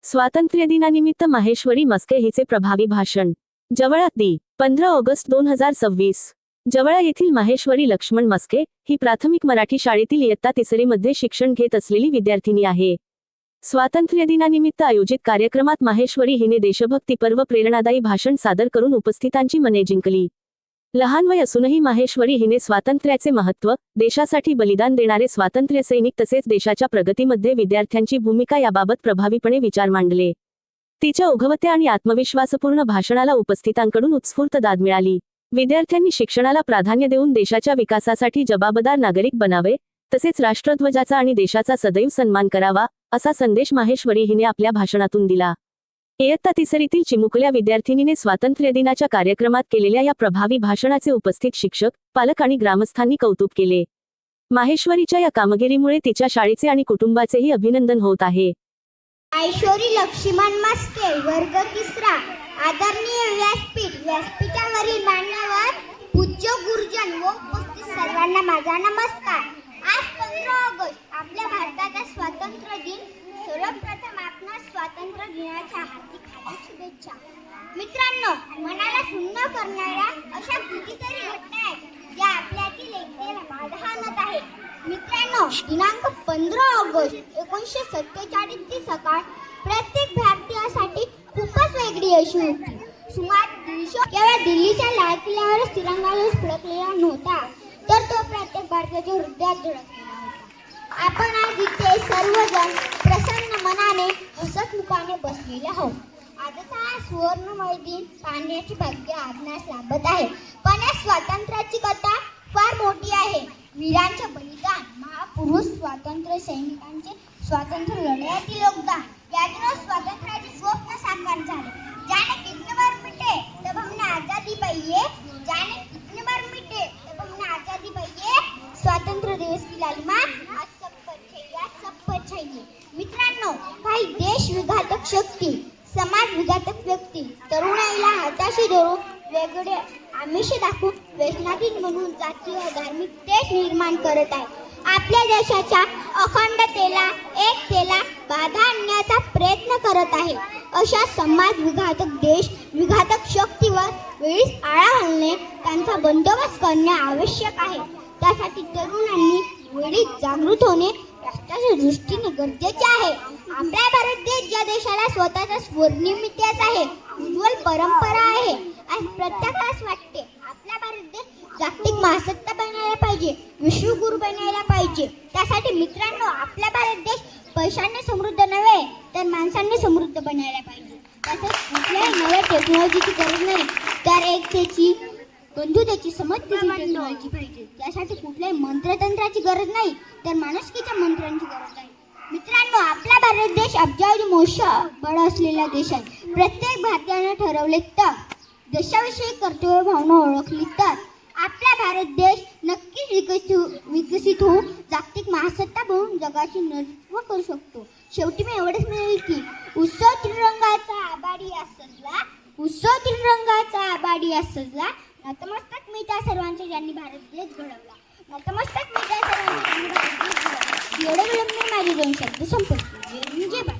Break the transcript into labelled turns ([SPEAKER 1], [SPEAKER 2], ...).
[SPEAKER 1] स्वातंत्र्य दिनानिमित्त माहेश्वरी मस्के हिचे प्रभावी भाषण. जवळा दि. 15 ऑगस्ट 2026. जवळा येथील माहेश्वरी लक्ष्मण मस्के ही प्राथमिक मराठी शाळेतील इयत्ता 3री मध्ये शिक्षण घेत असलेली विद्यार्थिनी आहे. स्वातंत्र्य दिनानिमित्त आयोजित कार्यक्रमात माहेश्वरी हिने देशभक्तीपर व प्रेरणादायी भाषण सादर करून उपस्थितांची मने जिंकली. लहान वय असूनही माहेश्वरी हिने स्वातंत्र्याचे महत्त्व, देशासाठी बलिदान देणारे स्वातंत्र्य सैनिक तसेच देशाच्या प्रगतीमध्ये विद्यार्थ्यांची भूमिका याबाबत प्रभावीपणे विचार मांडले. तिच्या ओघवत्या आणि आत्मविश्वासपूर्ण भाषणाला उपस्थितांकडून उत्स्फूर्त दाद मिळाली. विद्यार्थ्यांनी शिक्षणाला प्राधान्य देऊन देशाच्या विकासासाठी जबाबदार नागरिक बनावे, तसेच राष्ट्रध्वजाचा आणि देशाचा सदैव सन्मान करावा, असा संदेश माहेश्वरी हिने आपल्या भाषणातून दिला. इयत्ता 3रीतील चिमुकल्या विद्यार्थिनीने स्वातंत्र्य दिनाच्या कार्यक्रमात केलेल्या या प्रभावी भाषणाचे उपस्थित शिक्षक, पालक आणि ग्रामस्थांनी कौतुक केले. माहेश्वरीच्या या कामगिरीमुळे तिच्या शाळेचे आणि कुटुंबाचेही अभिनंदन होत आहे.
[SPEAKER 2] माहेश्वरी लक्ष्मण मस्के, वर्ग 3रा. आदरणीय व्यासपीठावरील मान्यवर, पूज्य गुरुजन व उपस्थित सर्वांना माझा नमस्कार. आज 15 ऑगस्ट आपल्या भारताचा स्वातंत्र्य दिन. सर्वप्रथम आपणास स्वातंत्र्य दिनाच्या हार्दिक शुभेच्छा. मित्रांनो, मनाला सुन्न करणाऱ्या अशा कितीतरी घटना आहेत ज्या आपल्यातील एकतेला बाधा आणत आहेत. मित्रांनो, दिनांक 15 ऑगस्ट 1947 ची सकाळ प्रत्येक भारतीयासाठी खूपच वेगळी अशी होती. सुमारे 150 केवळ दिल्लीच्या लाल किल्ल्यावरच तिरंगाच फडकलेला नव्हता, तर तो प्रत्येक भारतीयाच्या हृदयात धडकलेला होता. आपण आज इथे सर्वजण प्रसन्न मनाने हसतमुखाने बसलेले आहोत. आजचा हा सुवर्णमय दिन पाहण्याचे भाग्य आपणास लाभत आहे. पण या स्वातंत्र्याची कथा फार मोठी आहे. वीरांचे बलिदान, महापुरुष स्वातंत्र्य सैनिकांचे स्वातंत्र्य लढ्यातील योगदान यातूनच स्वातंत्र्याचे स्वप्न साकार झाले. जाने कितने बार मिटे तब हमने आजादी पाई है, जाने कितने बार मिटे तब हमने आजादी पाई है. स्वातंत्र्य दिवस की लालिमा आज सब पर चाहिए. मित्रांनो, काही देश विघातक शक्ती, समाज विघातक व्यक्ती तरुणाईला हाताशी धरून वेगळे आमिष दाखवून व्यसनाधीन म्हणून जातीय धार्मिक तेढ निर्माण करत आहे. आपल्या देशाच्या अखंडतेला, एकतेला बाधा आणण्याचा प्रयत्न करत आहे. अशा समाज विघातक, देश विघातक शक्तीवर वेळीच आळा घालणे, त्यांचा बंदोबस्त करणे आवश्यक आहे. त्यासाठी तरुणांनी वेळीच जागृत होणे राष्ट्राच्या दृष्टीने गरजेचे आहे. आपला भारत देश ज्या देशाला स्वतःचा स्वर्णिम इतिहास आहे, उज्ज्वल परंपरा आहे, आणि प्रत्येकास वाटते आपला भारत देश जागतिक महासत्ता बनायला पाहिजे, विश्वगुरू बनायला पाहिजे. त्यासाठी मित्रांनो, आपला भारत देश पैशाने समृद्ध नव्हे तर माणसांनी समृद्ध बनायला पाहिजे. तसेच कुठल्याही नव्या टेक्नॉलॉजीची गरज नाही, तर एकतेची, बंधुतेची, समजतेची टेक्नॉलॉजी पाहिजे. त्यासाठी कुठल्याही मंत्रतंत्राची गरज नाही, तर माणुसकीच्या मंत्रांची गरज आहे. मित्रांनो, आपला भारत देश अब्जावधी मोठं बळ असलेला देश आहे. प्रत्येक भारतीयाने ठरवले तर, देशाविषयी कर्तव्य भावना ओळखली तर आपला भारत देश नक्कीच विकसित होऊन जागतिक महासत्ता बनून जगाचे नेतृत्व करू शकतो. शेवटी मी एवढंच म्हणेल की उत्सव त्रिरंगाचा आभारी असला, उत्सव त्रिरंगाचा आभारी असला. नतमस्तक मी त्या सर्वांचे ज्यांनी भारत देश घडवला. नतमस्तक मी त्या सर्वांचे ज्यांनी भारत देश घडवला. एवढे विलंब माझे 2 शब्द संपवतो. जय हिंद, जय भारत.